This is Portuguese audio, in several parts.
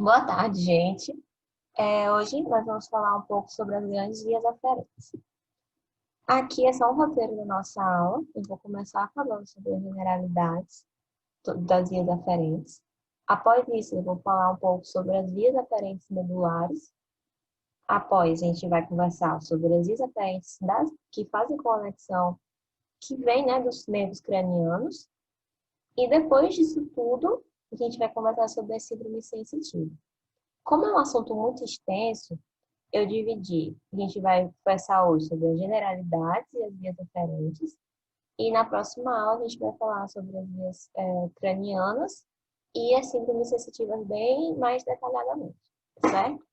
Boa tarde, gente. Hoje nós vamos falar um pouco sobre as grandes vias aferentes. Aqui é só um roteiro da nossa aula. Eu vou começar falando sobre as generalidades das vias aferentes. Após isso, eu vou falar um pouco sobre as vias aferentes medulares. Após, a gente vai conversar sobre as vias aferentes que fazem conexão, que vem, né, dos nervos cranianos. E depois disso tudo, a gente vai conversar sobre a síndrome sensitiva. Como é um assunto muito extenso, eu dividi. A gente vai conversar hoje sobre as generalidades e as vias aferentes. E na próxima aula a gente vai falar sobre as vias cranianas e as síndromes sensitivas bem mais detalhadamente, certo?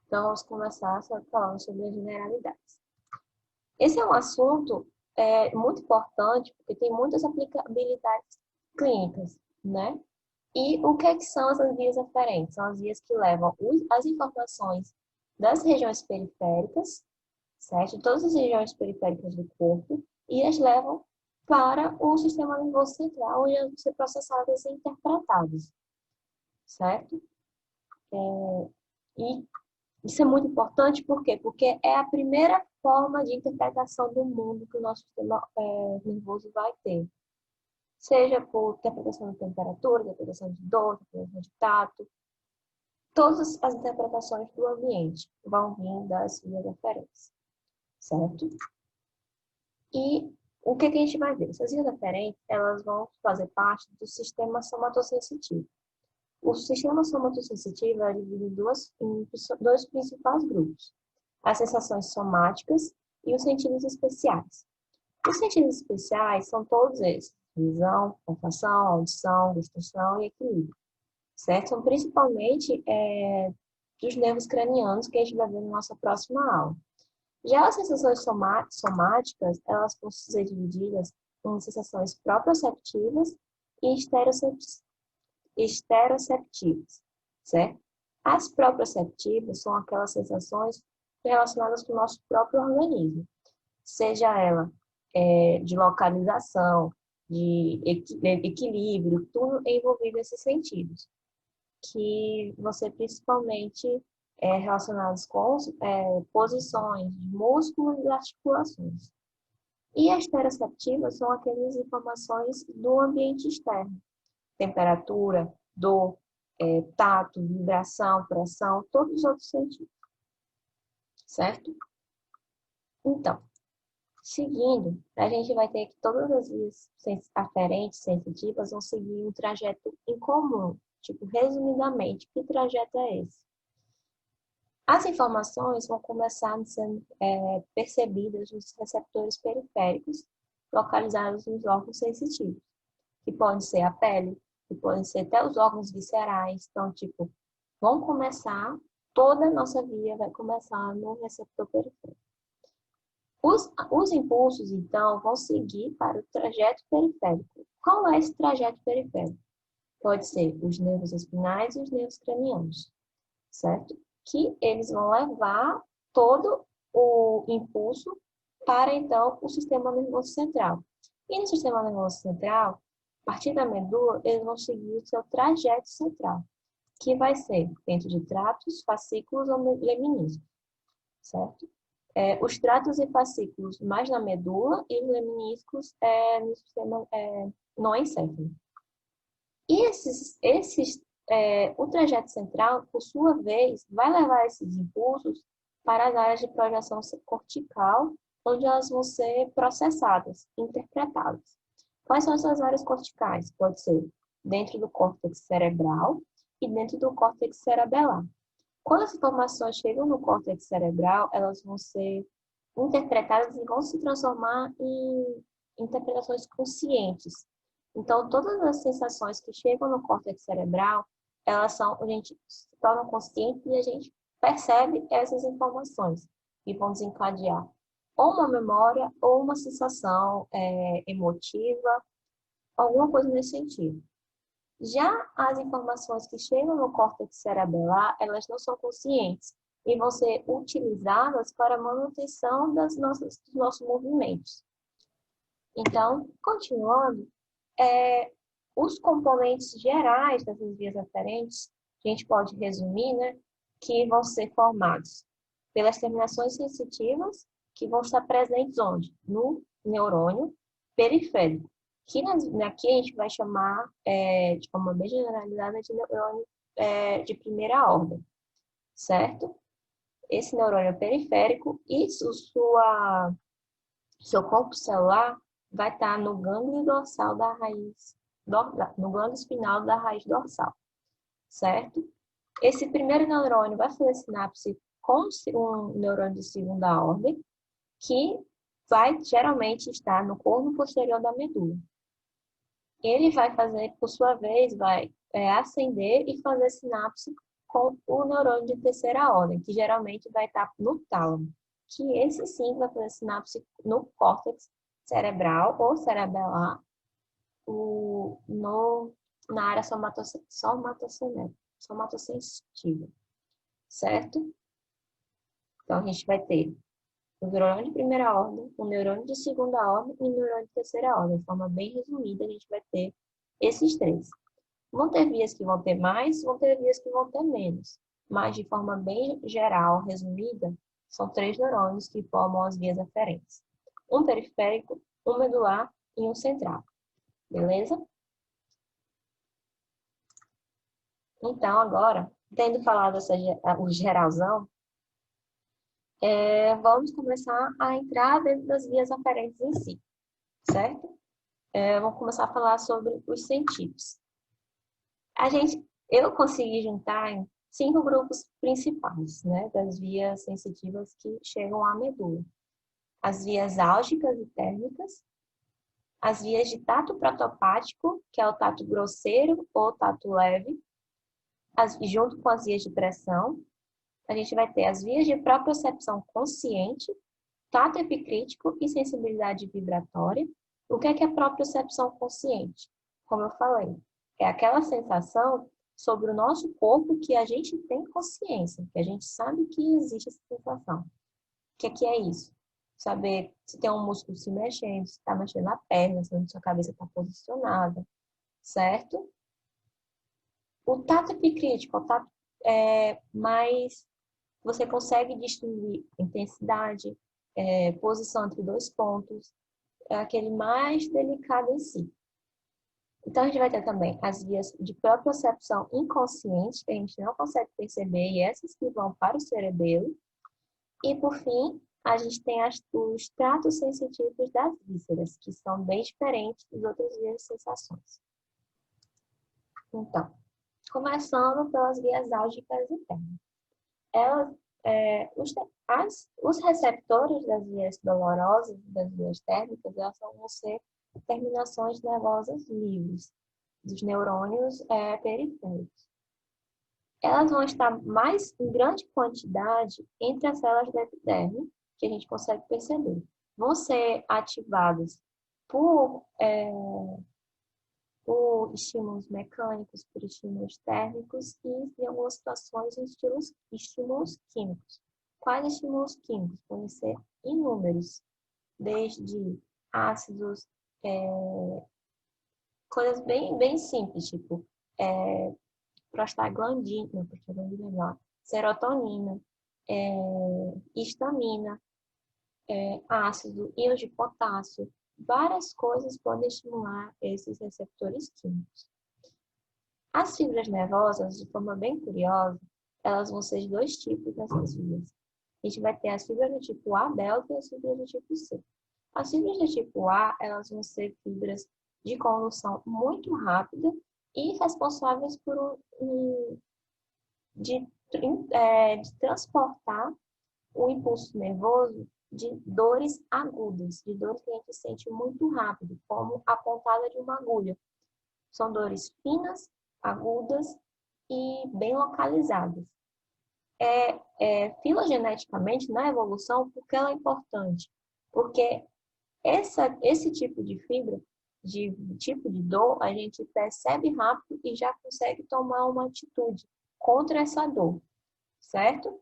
Então vamos começar falando sobre as generalidades. Esse é um assunto muito importante porque tem muitas aplicabilidades clínicas, né? E o que é que são essas vias aferentes? São as vias que levam as informações das regiões periféricas, certo? De todas as regiões periféricas do corpo, e as levam para o sistema nervoso central, onde vão ser processadas e interpretadas, certo? E isso é muito importante, por quê? Porque é a primeira forma de interpretação do mundo que o nosso sistema nervoso vai ter. Seja por interpretação de temperatura, interpretação de dor, interpretação de tato. Todas as interpretações do ambiente vão vir das vias aferentes, certo? E o que a gente vai ver? Essas vias aferentes, elas vão fazer parte do sistema somatossensitivo. O sistema somatossensitivo é dividido em dois principais grupos. As sensações somáticas e os sentidos especiais. Os sentidos especiais são todos esses: visão, olfação, audição, gustação e equilíbrio, certo? São principalmente dos nervos cranianos que a gente vai ver na nossa próxima aula. Já as sensações somáticas, elas vão ser divididas em sensações proprioceptivas e esteroceptivas, certo? As proprioceptivas são aquelas sensações relacionadas com o nosso próprio organismo, seja ela de localização, de equilíbrio, tudo envolvido nesses sentidos, que você principalmente relacionados com posições de músculos e articulações. E as esteroceptivas são aquelas informações do ambiente externo, temperatura, dor, tato, vibração, pressão, todos os outros sentidos, certo? Então, seguindo, a gente vai ter que todas as vias aferentes, sensitivas, vão seguir um trajeto em comum. Tipo, resumidamente, que trajeto é esse? As informações vão começar a ser percebidas nos receptores periféricos, localizados nos órgãos sensitivos, que podem ser a pele, que podem ser até os órgãos viscerais. Então, tipo, toda a nossa via vai começar no receptor periférico. Os impulsos, então, vão seguir para o trajeto periférico. Qual é esse trajeto periférico? Pode ser os nervos espinais e os nervos cranianos, certo? Que eles vão levar todo o impulso para, então, o sistema nervoso central. E no sistema nervoso central, a partir da medula, eles vão seguir o seu trajeto central, que vai ser dentro de tratos, fascículos ou leminiscos, certo? Os tratos e fascículos mais na medula e os leminiscos no sistema não encéfalo. E o trajeto central, por sua vez, vai levar esses impulsos para as áreas de projeção cortical, onde elas vão ser processadas, interpretadas. Quais são essas áreas corticais? Pode ser dentro do córtex cerebral e dentro do córtex cerebelar. Quando as informações chegam no córtex cerebral, elas vão ser interpretadas e vão se transformar em interpretações conscientes. Então, todas as sensações que chegam no córtex cerebral, a gente se torna consciente e a gente percebe essas informações e vão desencadear ou uma memória ou uma sensação emotiva, alguma coisa nesse sentido. Já as informações que chegam no córtex cerebelar, elas não são conscientes e vão ser utilizadas para a manutenção dos nossos movimentos. Então, continuando, os componentes gerais dessas vias aferentes a gente pode resumir, né, que vão ser formados pelas terminações sensitivas, que vão estar presentes onde? No neurônio periférico, que aqui a gente vai chamar, de forma bem generalizada, de neurônio de primeira ordem, certo? Esse neurônio periférico e seu corpo celular vai estar no gânglio dorsal da raiz, no gânglio espinal da raiz dorsal, certo? Esse primeiro neurônio vai fazer sinapse com um neurônio de segunda ordem, que vai geralmente estar no corno posterior da medula. Ele vai fazer, por sua vez, vai acender e fazer sinapse com o neurônio de terceira ordem, que geralmente vai estar no tálamo, que esse sim vai fazer sinapse no córtex cerebral ou cerebelar, na área somatosensitiva, certo? Então, a gente vai ter o neurônio de primeira ordem, o neurônio de segunda ordem e o neurônio de terceira ordem. De forma bem resumida, a gente vai ter esses três. Vão ter vias que vão ter mais, vão ter vias que vão ter menos. Mas, de forma bem geral, resumida, são três neurônios que formam as vias aferentes. Um periférico, um medular e um central. Beleza? Então, agora, tendo falado o geralzão, vamos começar a entrar dentro das vias aferentes em si, certo? Vamos começar a falar sobre os sentidos. Eu consegui juntar em 5 grupos principais, né, das vias sensitivas que chegam à medula. As vias álgicas e térmicas, as vias de tato protopático, que é o tato grosseiro ou tato leve, junto com as vias de pressão. A gente vai ter as vias de propriocepção consciente, tato epicrítico e sensibilidade vibratória. O que é propriocepção consciente? Como eu falei, é aquela sensação sobre o nosso corpo que a gente tem consciência, que a gente sabe que existe essa sensação. O que é isso? Saber se tem um músculo se mexendo, se está mexendo a perna, se a sua cabeça está posicionada, certo? O tato epicrítico é o tato mais... Você consegue distinguir intensidade, posição entre dois pontos, é aquele mais delicado em si. Então, a gente vai ter também as vias de propriocepção inconsciente, que a gente não consegue perceber, e essas que vão para o cerebelo. E, por fim, a gente tem os tratos sensitivos das vísceras, que são bem diferentes das outras vias de sensações. Então, começando pelas vias álgicas e térmicas. Os receptores das vias dolorosas, das vias térmicas, elas vão ser terminações nervosas livres dos neurônios periféricos. Elas vão estar mais em grande quantidade entre as células da epiderme, que a gente consegue perceber. Vão ser ativadas por estímulos mecânicos, por estímulos térmicos e, em algumas situações, estímulos químicos. Quais estímulos químicos? Podem ser inúmeros, desde ácidos, coisas bem simples, tipo prostaglandina, serotonina, histamina, ácido, íons de potássio. Várias coisas podem estimular esses receptores químicos. As fibras nervosas, de forma bem curiosa, elas vão ser de dois tipos dessas vias. A gente vai ter as fibras do tipo A delta e as fibras do tipo C. As fibras do tipo A, elas vão ser fibras de condução muito rápida e responsáveis de transportar o impulso nervoso de dores agudas, de dores que a gente sente muito rápido, como a pontada de uma agulha. São dores finas, agudas e bem localizadas. Filogeneticamente, na evolução, por que ela é importante? Porque esse tipo de fibra, tipo de dor, a gente percebe rápido e já consegue tomar uma atitude contra essa dor, certo?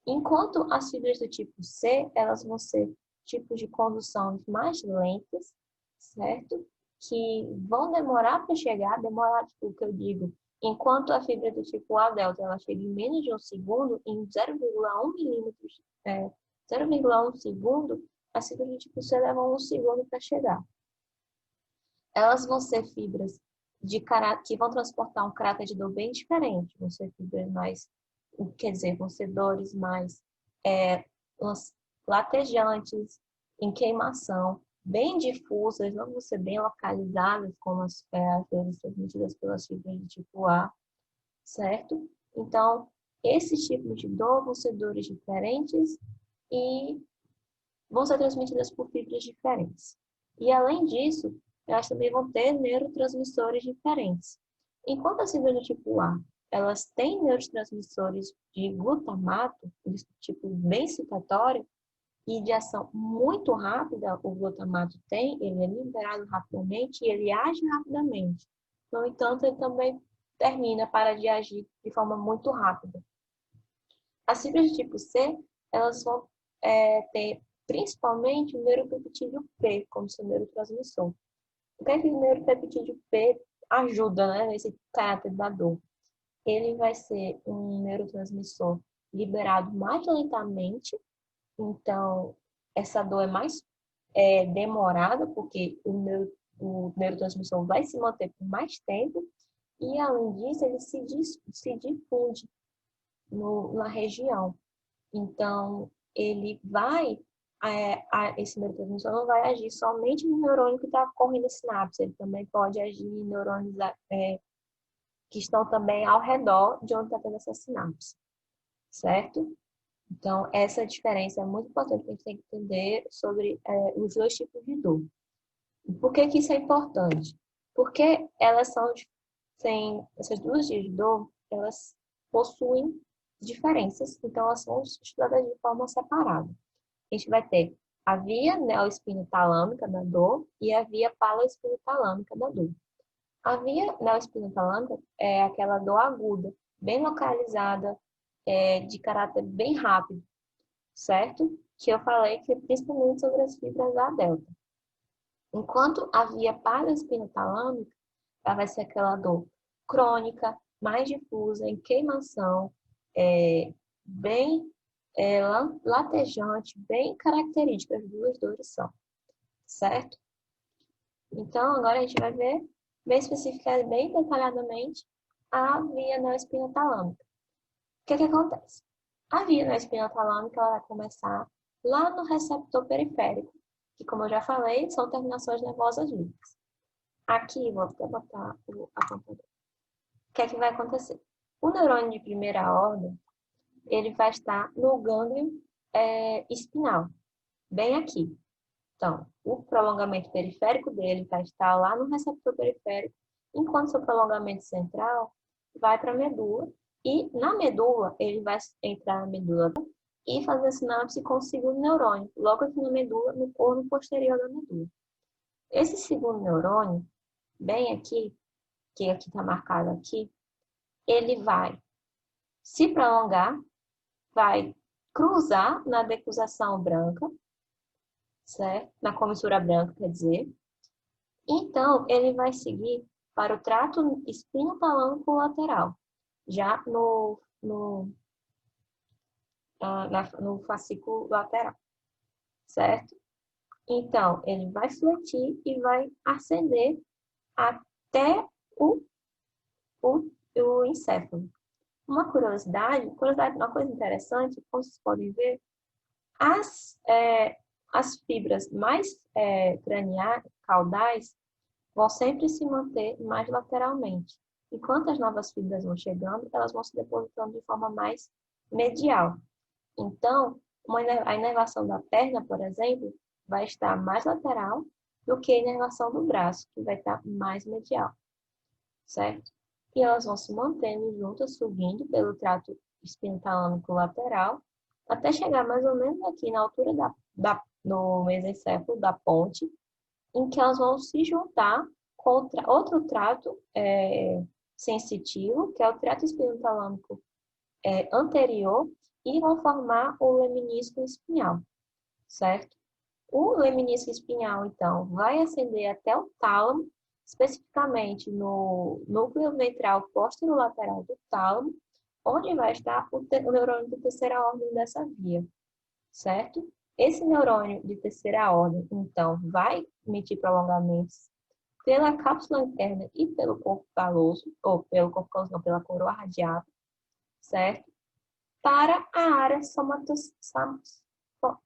Enquanto as fibras do tipo C, elas vão ser tipos de condução mais lentas, certo? Que vão demorar para chegar, demorar, tipo, o que eu digo, Enquanto a fibra do tipo A delta, ela chega em menos de um segundo, em 0,1 milímetros, 0,1 segundo, as fibras do tipo C levam um segundo para chegar. Elas vão ser fibras que vão transportar um caráter de dor bem diferente. Vão ser fibras mais, quer dizer, vão ser dores mais latejantes, em queimação, bem difusas, não vão ser bem localizadas, como as dores transmitidas pelas fibras de tipo A, certo? Então, esses tipos de dor vão ser dores diferentes e vão ser transmitidas por fibras diferentes. E, além disso, elas também vão ter neurotransmissores diferentes. Enquanto as fibras do tipo A, elas têm neurotransmissores de glutamato, de tipo bem excitatório, e de ação muito rápida, o glutamato tem, ele é liberado rapidamente e ele age rapidamente. No entanto, ele também para de agir de forma muito rápida. As fibras de tipo C, elas vão ter principalmente o neuropeptídeo P como seu neurotransmissor. O que é que o neuropeptídeo P ajuda, né, nesse caráter da dor? Ele vai ser um neurotransmissor liberado mais lentamente, então essa dor é mais demorada, porque o neurotransmissor vai se manter por mais tempo, e além disso, ele se difunde na região. Então, esse neurotransmissor não vai agir somente no neurônio que está correndo a sinapse, ele também pode agir em neurônios que estão também ao redor de onde está tendo essa sinapse, certo? Então, essa diferença é muito importante que a gente tem que entender sobre os dois tipos de dor. Por que isso é importante? Porque essas duas tipos de dor, elas possuem diferenças, então elas são estudadas de forma separada. A gente vai ter a via neoespinotalâmica da dor e a via paloespinotalâmica da dor. A via neoespinotalâmica é aquela dor aguda, bem localizada, de caráter bem rápido, certo? Que eu falei que é principalmente sobre as fibras A delta. Enquanto a via paraespinotalâmica, ela vai ser aquela dor crônica, mais difusa, em queimação, bem latejante, bem característica, as duas dores são, certo? Então, agora a gente vai ver bem especificamente, bem detalhadamente, a via neoespinotalâmica. O que acontece? A via neoespinotalâmica ela vai começar lá no receptor periférico, que, como eu já falei, são terminações nervosas livres. Aqui, vou até botar o apontador. O que vai acontecer? O neurônio de primeira ordem, ele vai estar no gânglio espinal, bem aqui. Então, o prolongamento periférico dele vai estar lá no receptor periférico, enquanto seu prolongamento central vai para a medula. E na medula, ele vai entrar na medula e fazer a sinapse com o segundo neurônio, logo aqui na medula, no corno posterior da medula. Esse segundo neurônio, bem aqui, que aqui está marcado aqui, ele vai se prolongar, vai cruzar na decusação branca, certo? Na comissura branca, quer dizer. Então, ele vai seguir para o trato espinotalâmico lateral, já no fascículo lateral, certo? Então, ele vai fletir e vai ascender até o encéfalo. Uma curiosidade, uma coisa interessante, como vocês podem ver, as fibras mais caudais vão sempre se manter mais lateralmente. Enquanto as novas fibras vão chegando, elas vão se depositando de forma mais medial. Então, a inervação da perna, por exemplo, vai estar mais lateral do que a inervação do braço, que vai estar mais medial, certo? E elas vão se mantendo juntas, subindo pelo trato espinotalâmico lateral, até chegar mais ou menos aqui na altura no mesencéfalo da ponte, em que elas vão se juntar com outro trato sensitivo, que é o trato espinotalâmico anterior, e vão formar o leminisco espinhal, certo? O leminisco espinhal, então, vai ascender até o tálamo especificamente no núcleo ventral posterolateral do tálamo, onde vai estar o neurônio de terceira ordem dessa via, certo? Esse neurônio de terceira ordem, então, vai emitir prolongamentos pela cápsula interna e pelo corpo caloso, ou pelo corpo caloso, não, pela coroa radiata, certo? Para a área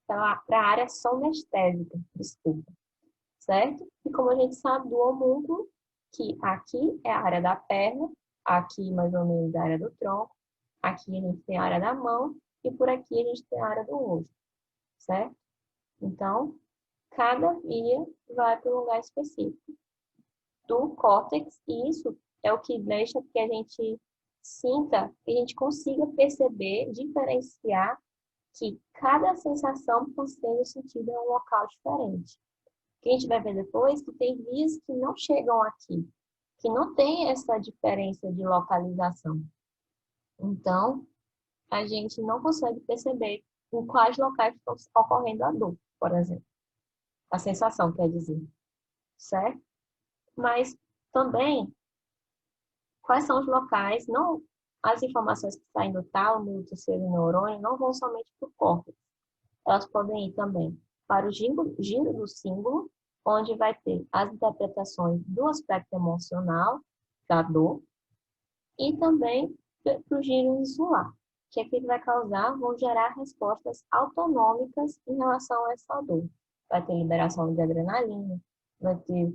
para a área sonestésica, desculpa, certo? E como a gente sabe do homúnculo, que aqui é a área da perna, aqui mais ou menos a área do tronco, aqui a gente tem a área da mão e por aqui a gente tem a área do rosto, certo? Então, cada via vai para um lugar específico do córtex e isso é o que deixa que a gente sinta, que a gente consiga perceber, diferenciar que cada sensação está sendo sentida em um local diferente. O que a gente vai ver depois que tem vias que não chegam aqui, que não tem essa diferença de localização. Então, a gente não consegue perceber em quais locais está ocorrendo a dor, por exemplo. A sensação, quer dizer, certo? Mas também, quais são os locais, não, as informações que saem do tálamo, do terceiro neurônio, não vão somente para o córtex. Elas podem ir também para o giro do símbolo, onde vai ter as interpretações do aspecto emocional da dor, e também para o giro insular, que é que ele vai causar, vão gerar respostas autonômicas em relação a essa dor. Vai ter liberação de adrenalina, vai ter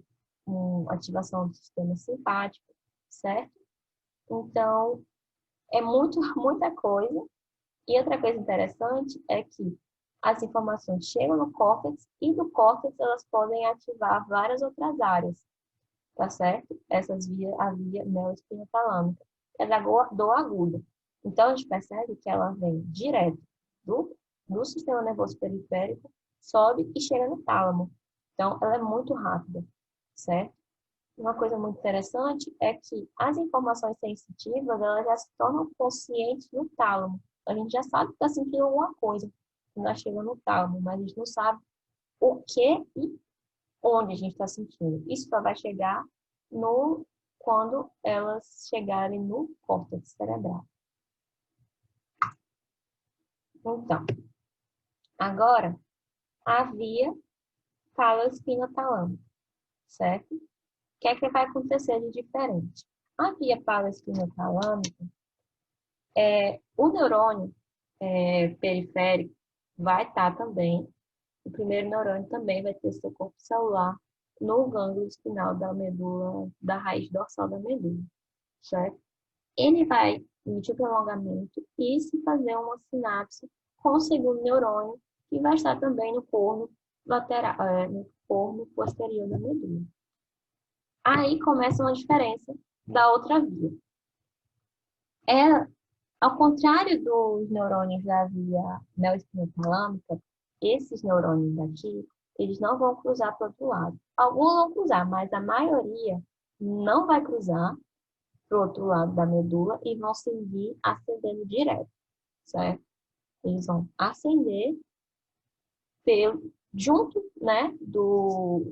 ativação do sistema simpático, certo? Então, é muita coisa. E outra coisa interessante é que as informações chegam no córtex e do córtex elas podem ativar várias outras áreas, tá certo? A via neoespinotalâmica, que é da dor aguda. Então, a gente percebe que ela vem direto do sistema nervoso periférico, sobe e chega no tálamo. Então, ela é muito rápida, certo? Uma coisa muito interessante é que as informações sensitivas, elas já se tornam conscientes no tálamo. A gente já sabe que está sentindo alguma coisa quando ela chega no tálamo, mas a gente não sabe o que e onde a gente está sentindo. Isso só vai chegar quando elas chegarem no córtex cerebral. Então, agora, a via paloespinotalâmica, certo? O que é que vai acontecer de diferente? A via paloespinotalâmica, o neurônio periférico vai estar também, o primeiro neurônio também vai ter seu corpo celular no gânglio espinal da medula, da raiz dorsal da medula, certo? Ele vai emitir o prolongamento e se fazer uma sinapse com o segundo neurônio, que vai estar também no corno lateral, no corno posterior da medula. Aí começa uma diferença da outra via. Ao contrário dos neurônios da via neoespinotalâmica, esses neurônios daqui, eles não vão cruzar para o outro lado. Alguns vão cruzar, mas a maioria não vai cruzar para o outro lado da medula e vão seguir ascendendo direto, certo? Eles vão ascender junto, né,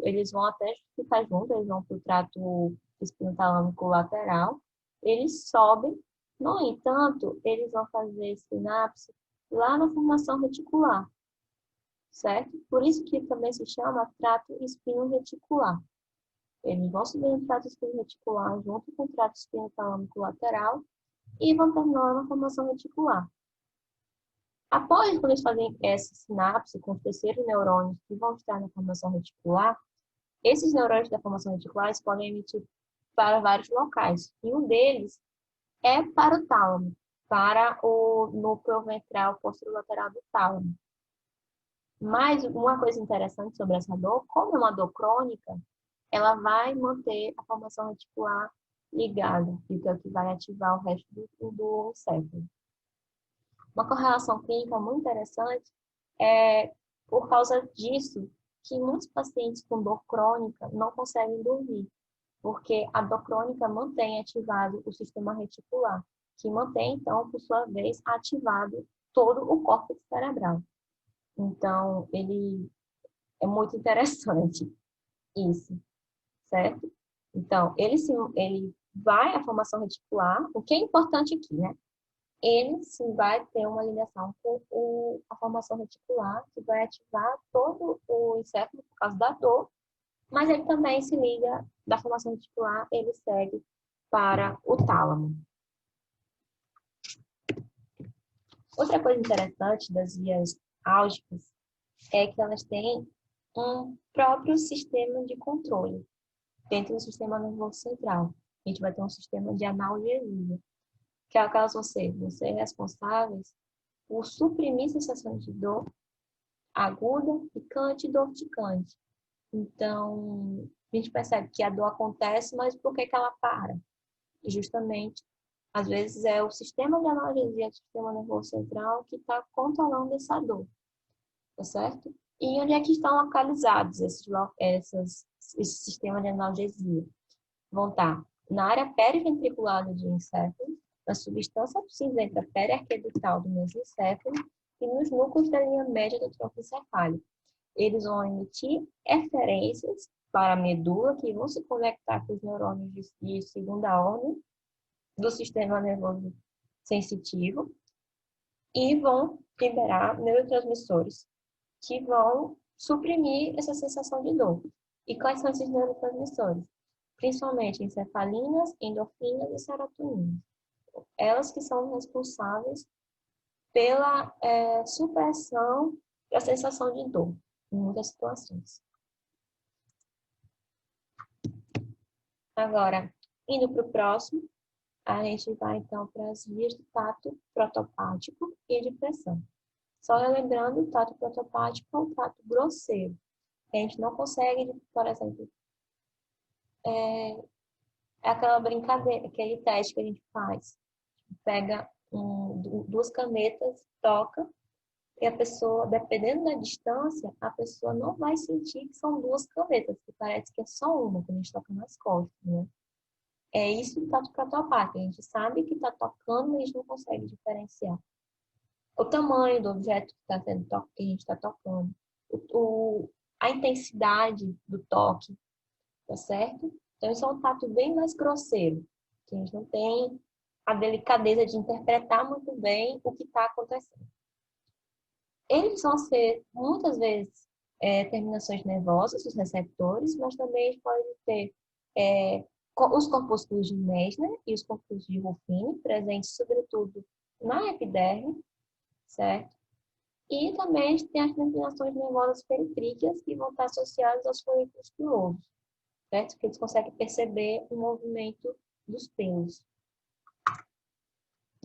eles vão até ficar juntos, eles vão para o trato espinotalâmico lateral, eles sobem, no entanto, eles vão fazer sinapse lá na formação reticular, certo? Por isso que também se chama trato espino-reticular. Eles vão subir no trato espino-reticular junto com o trato espinotalâmico lateral e vão terminar na formação reticular. Após, quando eles fazem essa sinapse com os terceiros neurônios que vão estar na formação reticular, esses neurônios da formação reticular podem emitir para vários locais. E um deles é para o tálamo, para o núcleo ventral posterolateral do tálamo. Mas uma coisa interessante sobre essa dor, como é uma dor crônica, ela vai manter a formação reticular ligada, e é o que vai ativar o resto do encéfalo. Uma correlação clínica muito interessante é por causa disso que muitos pacientes com dor crônica não conseguem dormir, porque a dor crônica mantém ativado o sistema reticular, que mantém, então, por sua vez, ativado todo o córtex cerebral. Então, ele é muito interessante isso, certo? Então, ele vai à formação reticular, o que é importante aqui, né? Ele sim vai ter uma ligação com a formação reticular, que vai ativar todo o encéfalo por causa da dor, mas ele também se liga da formação reticular, ele segue para o tálamo. Outra coisa interessante das vias álgicas é que elas têm um próprio sistema de controle dentro do sistema nervoso central. A gente vai ter um sistema de analgesia, que é caso você ser responsáveis por suprimir sensações de dor aguda, picante e dor urticante. Então, a gente percebe que a dor acontece, mas por que ela para? E justamente, às vezes é o sistema de analgesia do sistema nervoso central que está controlando essa dor, tá certo? E onde é que estão localizados esses sistemas de analgesia? Vão estar na área periventricular do encéfalo, na substância cinzenta periarquedutal do mesencéfalo e nos núcleos da linha média do tronco encefálico. Eles vão emitir eferências para a medula, que vão se conectar com os neurônios de segunda ordem do sistema nervoso sensitivo e vão liberar neurotransmissores que vão suprimir essa sensação de dor. E quais são esses neurotransmissores? Principalmente encefalinas, endorfinas e serotoninas. Elas que são responsáveis pela supressão da sensação de dor em muitas situações. Agora, indo para o próximo, a gente vai então para as vias do tato protopático e de pressão. Só relembrando, o tato protopático é um tato grosseiro. A gente não consegue, por exemplo, é aquela brincadeira, aquele teste que a gente faz. Pega duas canetas, toca, e a pessoa, dependendo da distância, a pessoa não vai sentir que são duas canetas, que parece que é só uma, quando a gente toca nas costas, né? É isso que está do protopático. A gente sabe que está tocando, mas a gente não consegue diferenciar. O tamanho do objeto que, tá sendo que a gente está tocando, a intensidade do toque, tá certo? Então, isso é um tato bem mais grosseiro, que a gente não tem a delicadeza de interpretar muito bem o que está acontecendo. Eles vão ser, muitas vezes, terminações nervosas, os receptores, mas também podem ter os corpúsculos de Meissner e os corpúsculos de Ruffini, presentes sobretudo na epiderme, certo? E também tem as terminações nervosas periféricas que vão estar associadas aos folículos pilosos, certo? Porque eles conseguem perceber o movimento dos pelos.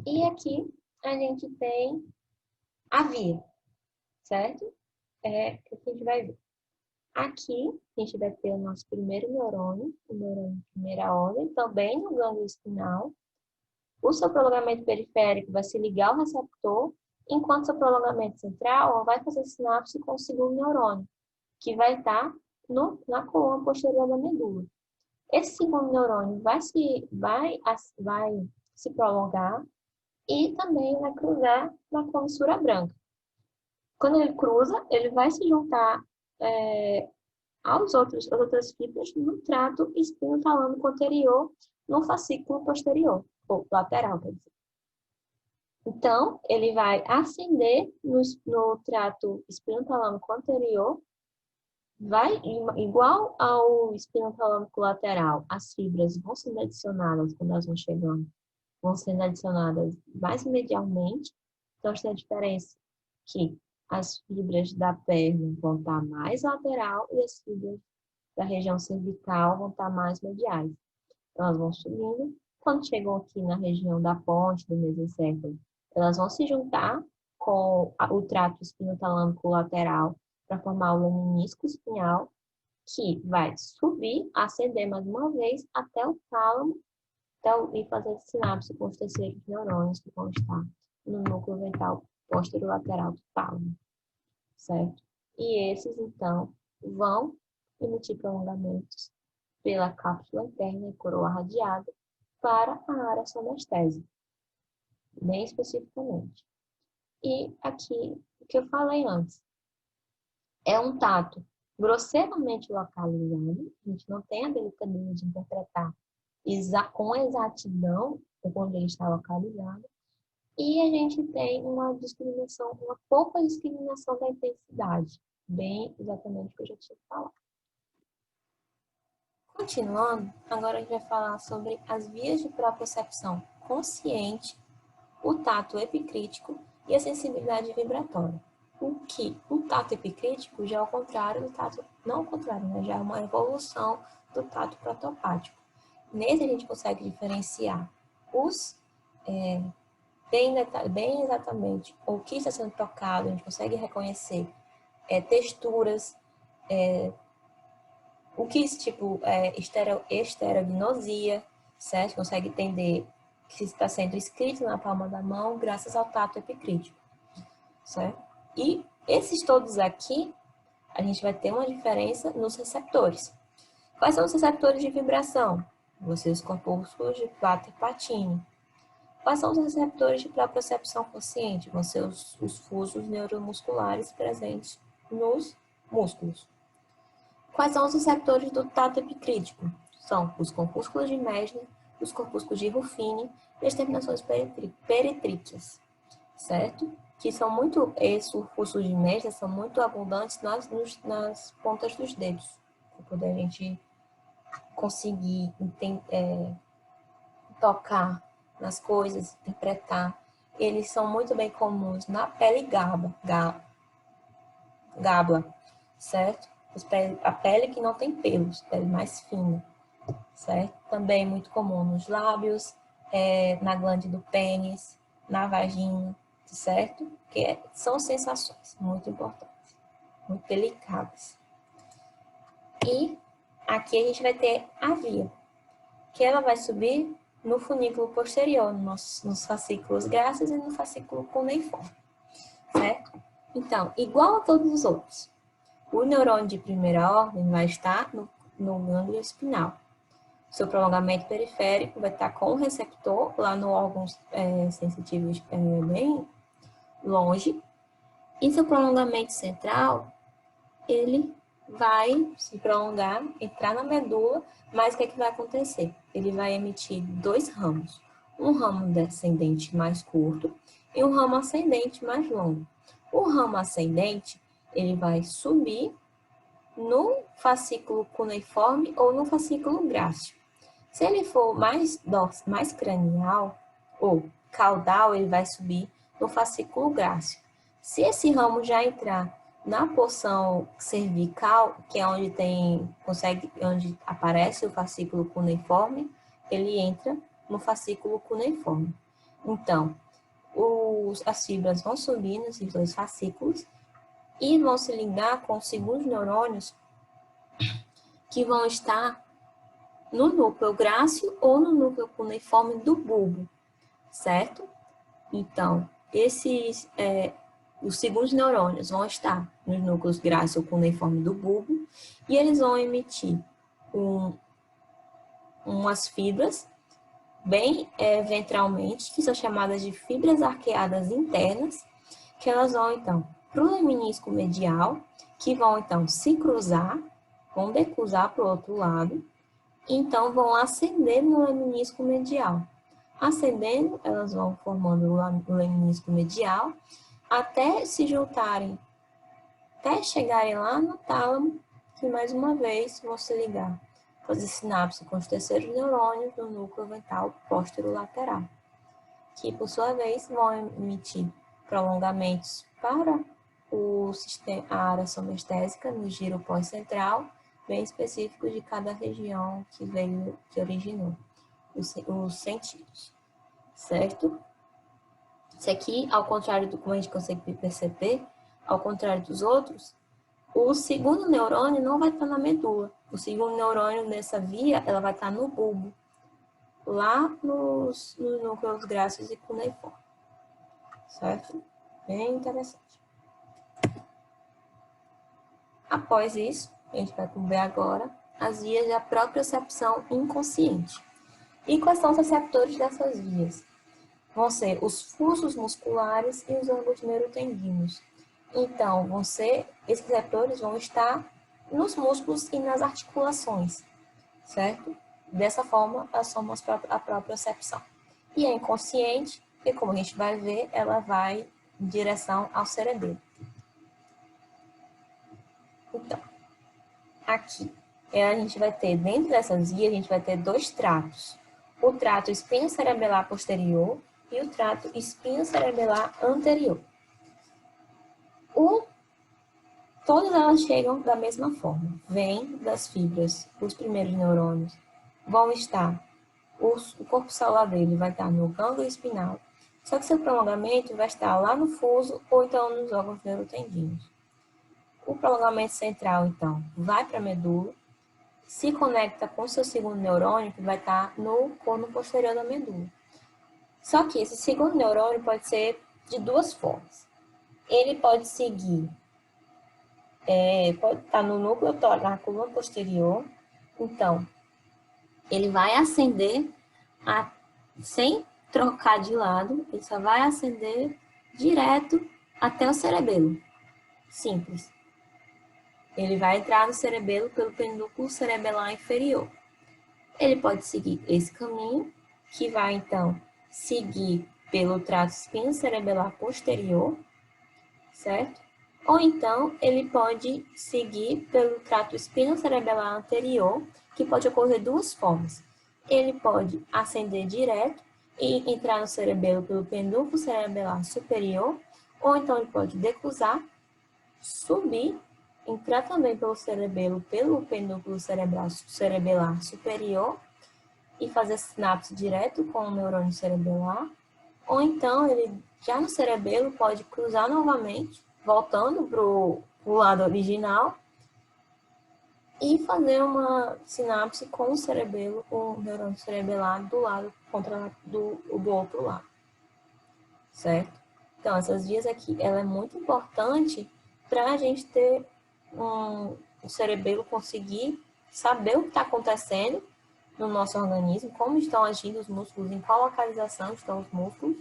E aqui a gente tem a via, certo? O que a gente vai ver? Aqui a gente vai ter o nosso primeiro neurônio, o neurônio de primeira ordem, também no gânglio espinal. O seu prolongamento periférico vai se ligar ao receptor, enquanto seu prolongamento central vai fazer sinapse com o segundo neurônio, que vai estar na coluna posterior da medula. Esse segundo neurônio vai se prolongar e também vai cruzar na comissura branca. Quando ele cruza, ele vai se juntar às outras fibras no trato espino-talâmico anterior, no fascículo posterior, ou lateral, quer dizer. Então, ele vai ascender no trato espino-talâmico anterior, vai igual ao espino-talâmico lateral, as fibras vão sendo adicionadas quando elas vão chegando, vão sendo adicionadas mais medialmente. Então, tem a diferença que as fibras da perna vão estar mais lateral e as fibras da região cervical vão estar mais mediais. Então, elas vão subindo. Quando chegam aqui na região da ponte do mesencéfalo, elas vão se juntar com o trato espinotalâmico lateral para formar o luminisco espinhal, que vai subir, ascender mais uma vez até o tálamo e fazer sinapse com os terceiros neurônios que vão estar no núcleo ventral posterolateral do tálamo, certo? E esses, então, vão emitir prolongamentos pela cápsula interna e coroa radiada para a área sonestésica, bem especificamente. E aqui, o que eu falei antes, é um tato grosseiramente localizado, a gente não tem a delicadeza de interpretar com exatidão onde ele está localizado, e a gente tem uma discriminação, uma pouca discriminação da intensidade, bem exatamente o que eu já tinha falado. Continuando, agora a gente vai falar sobre as vias de propriocepção consciente, o tato epicrítico e a sensibilidade vibratória. O tato epicrítico já é ao contrário do tato, não ao contrário, né? Já é uma evolução do tato protopático. Nesse a gente consegue diferenciar os bem exatamente o que está sendo tocado, a gente consegue reconhecer texturas, o que tipo estereognosia, certo? Consegue entender que está sendo escrito na palma da mão graças ao tato epicrítico, certo? E esses todos aqui, a gente vai ter uma diferença nos receptores. Quais são os receptores de vibração? Os corpúsculos de Vater-Pacini. Quais são os receptores de propriocepção consciente? Vão ser os fusos neuromusculares presentes nos músculos. Quais são os receptores do tato epicrítico? São os corpúsculos de Mesner, os corpúsculos de Ruffini e as terminações perítríqueas, certo? Que são muito, esses corpúsculos de Mesner são muito abundantes nas pontas dos dedos, para poder a gente conseguir tocar nas coisas, interpretar. Eles são muito bem comuns na pele gabla, certo? A pele que não tem pelos, pele mais fina, certo? Também muito comum nos lábios, na glande do pênis, na vagina, certo? Que são sensações muito importantes, muito delicadas. E aqui a gente vai ter a via, que ela vai subir no funículo posterior, nos fascículos gráceos e no fascículo cuneiforme, certo? Então, igual a todos os outros, o neurônio de primeira ordem vai estar no gânglio espinal. Seu prolongamento periférico vai estar com o receptor lá no órgão sensitivo bem longe. E seu prolongamento central, ele vai se prolongar, entrar na medula, mas o que vai acontecer? Ele vai emitir dois ramos. Um ramo descendente mais curto e um ramo ascendente mais longo. O ramo ascendente, ele vai subir no fascículo cuneiforme ou no fascículo grácil. Se ele for mais cranial ou caudal, ele vai subir no fascículo grácil. Se esse ramo já entrar na porção cervical, que é onde aparece o fascículo cuneiforme, ele entra no fascículo cuneiforme. Então, as fibras vão subir nesses dois fascículos e vão se ligar com os segundos neurônios que vão estar no núcleo grácil ou no núcleo cuneiforme do bulbo, certo? Então, os segundos neurônios vão estar nos núcleos grácil ou cuneiforme do bulbo e eles vão emitir umas fibras bem ventralmente, que são chamadas de fibras arqueadas internas, que elas vão, então, para o leminisco medial, que vão, então, se cruzar, vão decruzar para o outro lado, e, então, vão ascender no leminisco medial. Ascendendo, elas vão formando o leminisco medial, até se juntarem, até chegarem lá no tálamo, que, mais uma vez, vão se ligar, fazer sinapse com os terceiros neurônios do núcleo ventral posterolateral, que, por sua vez, vão emitir prolongamentos para a área somestésica no giro pós-central, bem específicos de cada região que originou os sentidos, certo? Isso aqui, ao contrário do que a gente consegue perceber, ao contrário dos outros, o segundo neurônio não vai estar na medula. O segundo neurônio nessa via, ela vai estar no bulbo, lá nos núcleos gráceos e cuneiforme, certo? Bem interessante. Após isso, a gente vai ver agora as vias da propriocepção inconsciente. E quais são os receptores dessas vias? Vão ser os fusos musculares e os ângulos neurotendíneos. Então, esses receptores vão estar nos músculos e nas articulações, certo? Dessa forma, elas formam a propriocepção. E é inconsciente, e como a gente vai ver, ela vai em direção ao cerebelo. Então, aqui, a gente vai ter, dentro dessas vias, a gente vai ter dois tratos. O trato espinocerebelar posterior e o trato espinocerebelar anterior. Todas elas chegam da mesma forma. Vêm das fibras, os primeiros neurônios vão estar, o corpo celular dele vai estar no gânglio espinal, só que seu prolongamento vai estar lá no fuso ou então nos órgãos neurotendíneos. O prolongamento central, então, vai para a medula, se conecta com o seu segundo neurônio, que vai estar no corno posterior da medula. Só que esse segundo neurônio pode ser de duas formas. Ele pode seguir, pode estar no núcleo tórax, na coluna posterior. Então, ele vai ascender sem trocar de lado, ele só vai ascender direto até o cerebelo. Simples. Ele vai entrar no cerebelo pelo pedúnculo cerebelar inferior. Ele pode seguir esse caminho, que vai, então, seguir pelo trato espinocerebelar posterior, certo? Ou então, ele pode seguir pelo trato espinocerebelar anterior, que pode ocorrer de duas formas. Ele pode ascender direto e entrar no cerebelo pelo pedúnculo cerebelar superior, ou então ele pode decusar, subir, entrar também pelo cerebelo, pelo pedúnculo cerebelar superior e fazer sinapse direto com o neurônio cerebelar, ou então ele já no cerebelo pode cruzar novamente, voltando para o lado original e fazer uma sinapse com o cerebelo, com o neurônio cerebelar do lado do outro lado, certo? Então, essas vias aqui, ela é muito importante para a gente ter o cerebelo conseguir saber o que está acontecendo no nosso organismo, como estão agindo os músculos, em qual localização estão os músculos,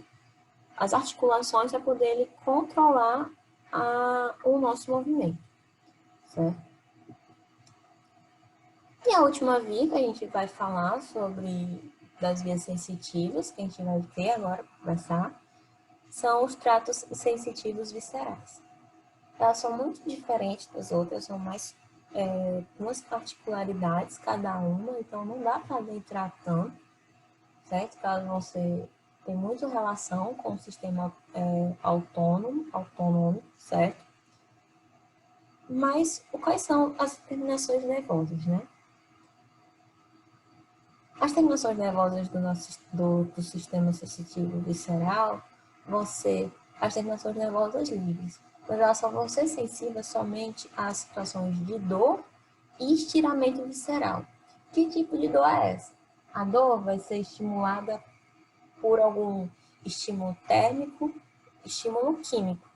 as articulações para poder ele controlar o nosso movimento, certo? E a última via que a gente vai falar sobre das vias sensitivas, que a gente vai ter agora para conversar, são os tratos sensitivos viscerais. Elas são muito diferentes das outras, são mais umas particularidades cada uma, então não dá para entrar tanto, certo? Elas vão tem muita relação com o sistema autônomo, certo? Mas quais são as terminações nervosas, né? As terminações nervosas do sistema sensitivo visceral vão ser as terminações nervosas livres, mas elas só vão ser sensíveis somente às situações de dor e estiramento visceral. Que tipo de dor é essa? A dor vai ser estimulada por algum estímulo térmico, estímulo químico.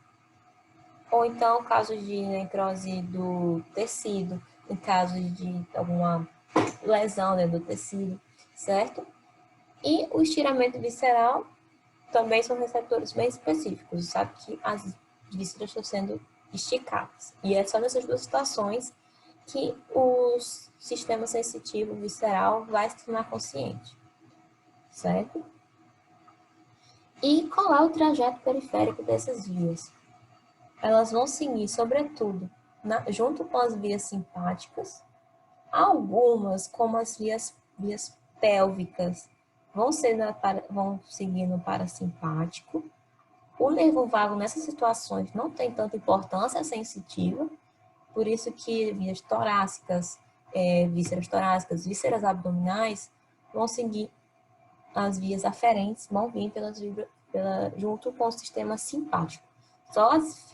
Ou então, casos de necrose do tecido, em caso de alguma lesão do tecido, certo? E o estiramento visceral também são receptores bem específicos, sabe que as vísceras estão sendo esticadas. E é só nessas duas situações que o sistema sensitivo visceral vai se tornar consciente, certo? E qual é o trajeto periférico dessas vias? Elas vão seguir, sobretudo, junto com as vias simpáticas, algumas, como as vias pélvicas, vão seguir no parasimpático. O nervo vago, nessas situações, não tem tanta importância sensitiva, por isso que vias torácicas, vísceras abdominais, vão seguir as vias aferentes, vão vir junto com o sistema simpático. Só as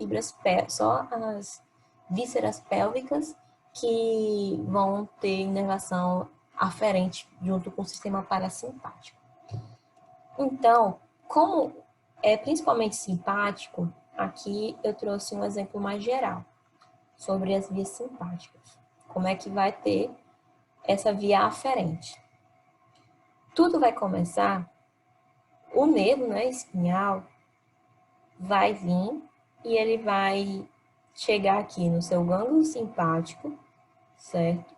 vísceras pélvicas que vão ter inervação aferente junto com o sistema parasimpático. Então, como é principalmente simpático, aqui eu trouxe um exemplo mais geral sobre as vias simpáticas. Como é que vai ter essa via aferente? Tudo vai começar, o nervo, né, espinhal, vai vir e ele vai chegar aqui no seu gânglio simpático certo?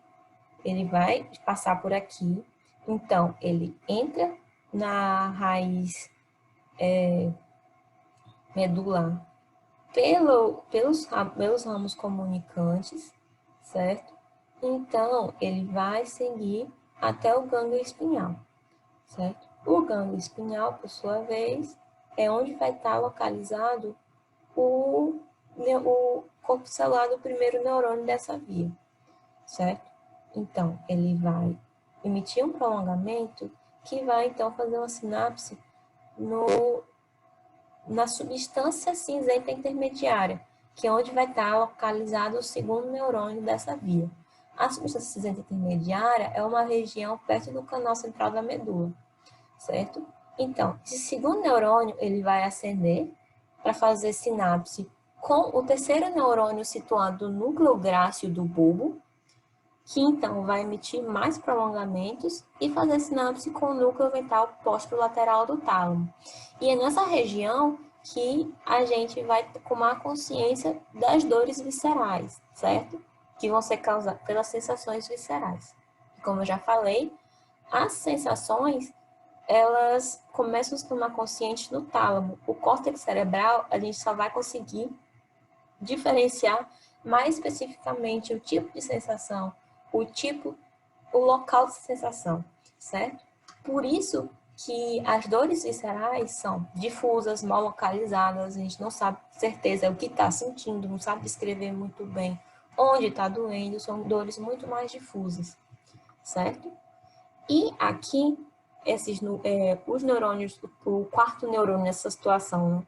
Ele vai passar por aqui, então ele entra na raiz medular pelos ramos comunicantes, certo? Então, ele vai seguir até o gânglio espinhal, certo? O gânglio espinhal, por sua vez, é onde vai estar localizado o corpo celular do primeiro neurônio dessa via, certo? Então, ele vai emitir um prolongamento que vai, então, fazer uma sinapse na substância cinzenta intermediária, que é onde vai estar localizado o segundo neurônio dessa via. A substância cinzenta intermediária é uma região perto do canal central da medula, certo? Então, esse segundo neurônio, ele vai ascender para fazer sinapse com o terceiro neurônio situado no núcleo grácil do bulbo, que então vai emitir mais prolongamentos e fazer sinapse com o núcleo ventral posterolateral do tálamo. E é nessa região que a gente vai tomar consciência das dores viscerais, certo? Que vão ser causadas pelas sensações viscerais. Como eu já falei, as sensações, elas começam a se tomar consciente no tálamo. O córtex cerebral, a gente só vai conseguir diferenciar mais especificamente o tipo de sensação, o local de sensação, certo? Por isso que as dores viscerais são difusas, mal localizadas, a gente não sabe certeza o que está sentindo, não sabe descrever muito bem onde está doendo, são dores muito mais difusas, certo? E aqui, os neurônios, o quarto neurônio nessa situação, né?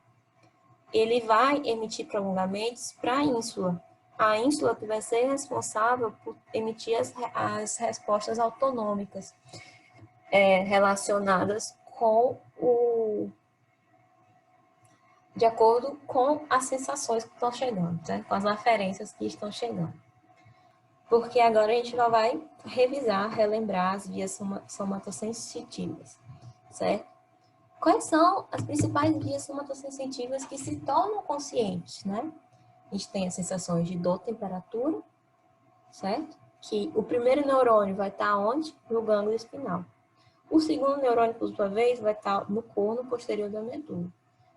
Ele vai emitir prolongamentos para a ínsula. A ínsula que vai ser responsável por emitir as respostas autonômicas relacionadas de acordo com as sensações que estão chegando, né? Com as aferências que estão chegando. Porque agora a gente vai revisar, relembrar as vias somatosensitivas, certo? Quais são as principais vias somatosensitivas que se tornam conscientes, né? A gente tem as sensações de dor, temperatura, certo? Que o primeiro neurônio vai estar onde? No gânglio espinal. O segundo neurônio, por sua vez, vai estar no corno posterior da medula.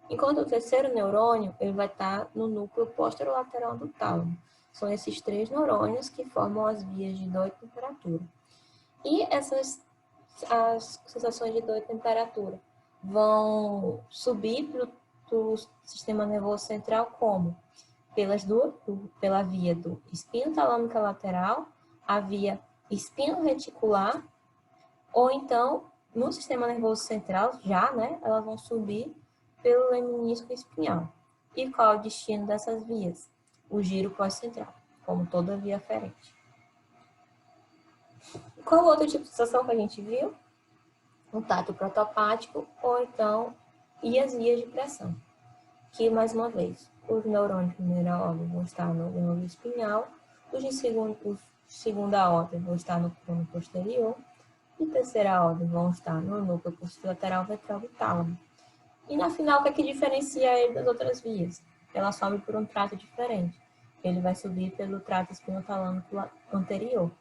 Enquanto o terceiro neurônio, ele vai estar no núcleo posterolateral do tálamo. São esses três neurônios que formam as vias de dor e temperatura. E as sensações de dor e temperatura vão subir para o sistema nervoso central como? Pela via do espino talâmica lateral, a via espino reticular, ou então, no sistema nervoso central, já, né, elas vão subir pelo leminisco espinhal. E qual é o destino dessas vias? O giro pós-central, como toda via aferente. Qual outro tipo de sensação que a gente viu? O tato protopático, ou então, e as vias de pressão. Que, mais uma vez, os neurônios de primeira ordem vão estar no gânglio espinhal, os de segunda ordem vão estar no corno posterior, e terceira ordem vão estar no núcleo lateral ventral do tálamo. E na final, o que é que diferencia ele das outras vias? Ela sobe por um trato diferente. Ele vai subir pelo trato espinotalâmico anterior.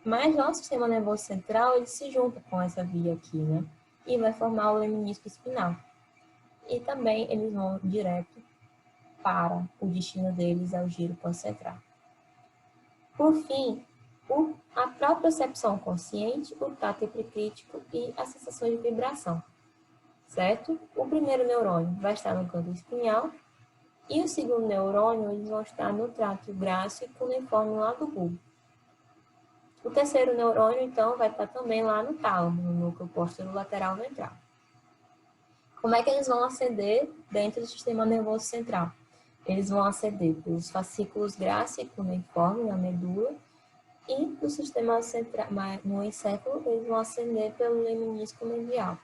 Mas nosso sistema nervoso central, ele se junta com essa via aqui, né? E vai formar o leminisco espinal. E também eles vão direto para o destino deles ao giro pós-central. Por fim, a propriocepção consciente, o tato epicrítico e as sensações de vibração, certo? O primeiro neurônio vai estar no gânglio espinhal e o segundo neurônio eles vão estar no trato grácil cuneiforme lá do bulbo. O terceiro neurônio, então, vai estar também lá no tálamo, no núcleo posterolateral ventral. Como é que eles vão acender dentro do sistema nervoso central? Eles vão acender pelos fascículos grácil e cuneiforme na medula e no sistema central, no encéfalo, eles vão acender pelo leminisco medial.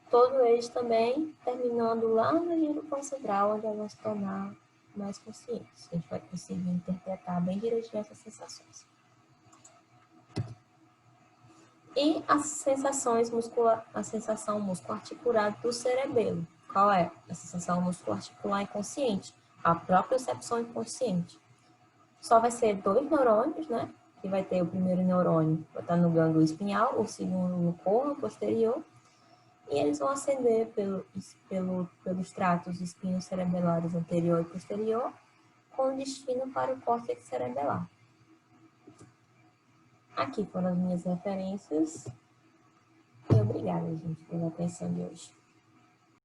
Todos eles também terminando lá no giro pós-central, onde eles vão se tornar mais conscientes. A gente vai conseguir interpretar bem direitinho essas sensações. E as sensações a sensação musculoarticular do cerebelo. Qual é? A sensação musculoarticular inconsciente, a propriocepção inconsciente. Só vai ser 2 neurônios, né? que vai ter o primeiro neurônio, vai estar no gânglio espinhal, o segundo no corno posterior, e eles vão ascender pelos tratos espinocerebelares anterior e posterior, com destino para o córtex cerebelar. Aqui foram as minhas referências. E obrigada, gente, pela atenção de hoje.